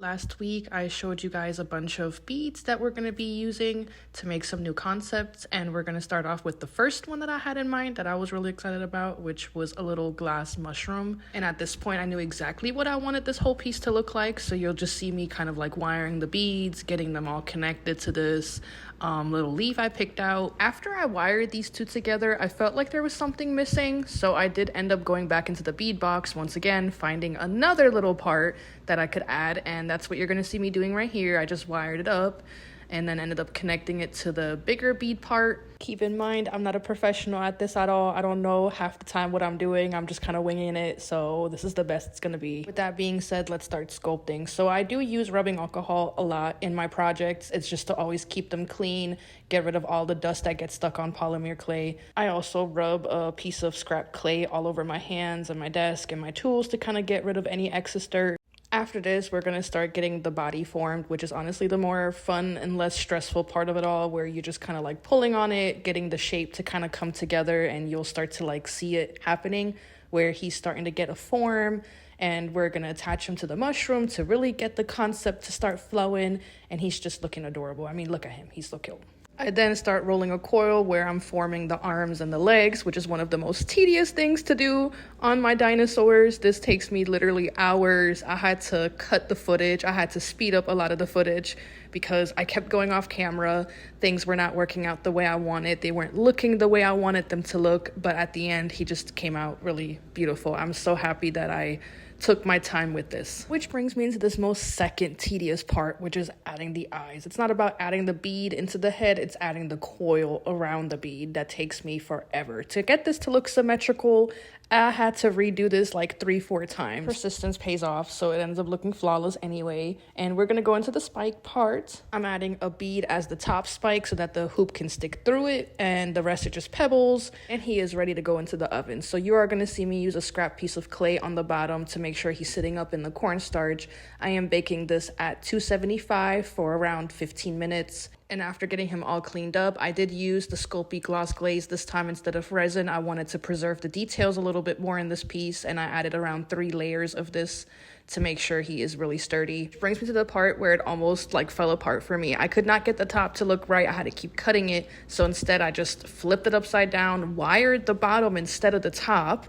Last week, I showed you guys a bunch of beads that we're going to be using to make some new concepts, and we're going to start off with the first one that I had in mind that I was really excited about, which was a little glass mushroom. And at this point, I knew exactly what I wanted this whole piece to look like, so you'll just see me kind of like wiring the beads, getting them all connected to this little leaf I picked out. After I wired these two together, I felt like there was something missing, so I did end up going back into the bead box once again, finding another little part that I could add, and that's what you're gonna see me doing right here. I just wired it up and then ended up connecting it to the bigger bead part. Keep in mind, I'm not a professional at this at all. I don't know half the time what I'm doing. I'm just kind of winging it, so this is the best it's gonna be. With that being said, let's start sculpting. So I do use rubbing alcohol a lot in my projects. It's just to always keep them clean, get rid of all the dust that gets stuck on polymer clay. I also rub a piece of scrap clay all over my hands and my desk and my tools to kind of get rid of any excess dirt. After this, we're going to start getting the body formed, which is honestly the more fun and less stressful part of it all, where you're just kind of like pulling on it, getting the shape to kind of come together, and you'll start to like see it happening where he's starting to get a form, and we're going to attach him to the mushroom to really get the concept to start flowing, and he's just looking adorable. I mean, look at him. He's so cute. I then start rolling a coil where I'm forming the arms and the legs, which is one of the most tedious things to do on my dinosaurs. This takes me literally hours. I had to cut the footage. I had to speed up a lot of the footage because I kept going off camera. Things were not working out the way I wanted. They weren't looking the way I wanted them to look, but at the end, he just came out really beautiful. I'm so happy that I took my time with this. Which brings me into this most second tedious part, which is adding the eyes. It's not about adding the bead into the head, it's adding the coil around the bead. That takes me forever. To get this to look symmetrical, I had to redo this like 3-4 times. Persistence pays off, so it ends up looking flawless anyway. And we're gonna go into the spike part. I'm adding a bead as the top spike so that the hoop can stick through it, and the rest are just pebbles, and he is ready to go into the oven. So you are gonna see me use a scrap piece of clay on the bottom to make sure he's sitting up in the cornstarch. I am baking this at 275 for around 15 minutes. And after getting him all cleaned up, I did use the Sculpey Gloss Glaze this time instead of resin. I wanted to preserve the details a little bit more in this piece, and I added around 3 layers of this to make sure he is really sturdy. Which brings me to the part where it almost like fell apart for me. I could not get the top to look right. I had to keep cutting it. So instead I just flipped it upside down, wired the bottom instead of the top,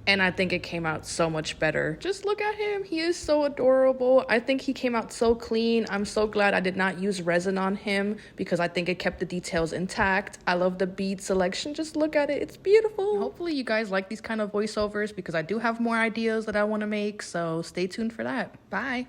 and I think it came out so much better. Just look at him. He is so adorable. I think he came out so clean. I'm so glad I did not use resin on him because I think it kept the details intact. I love the bead selection. Just look at it. It's beautiful. Hopefully you guys like these kind of voiceovers because I do have more ideas that I want to make, so stay tuned for that. Bye.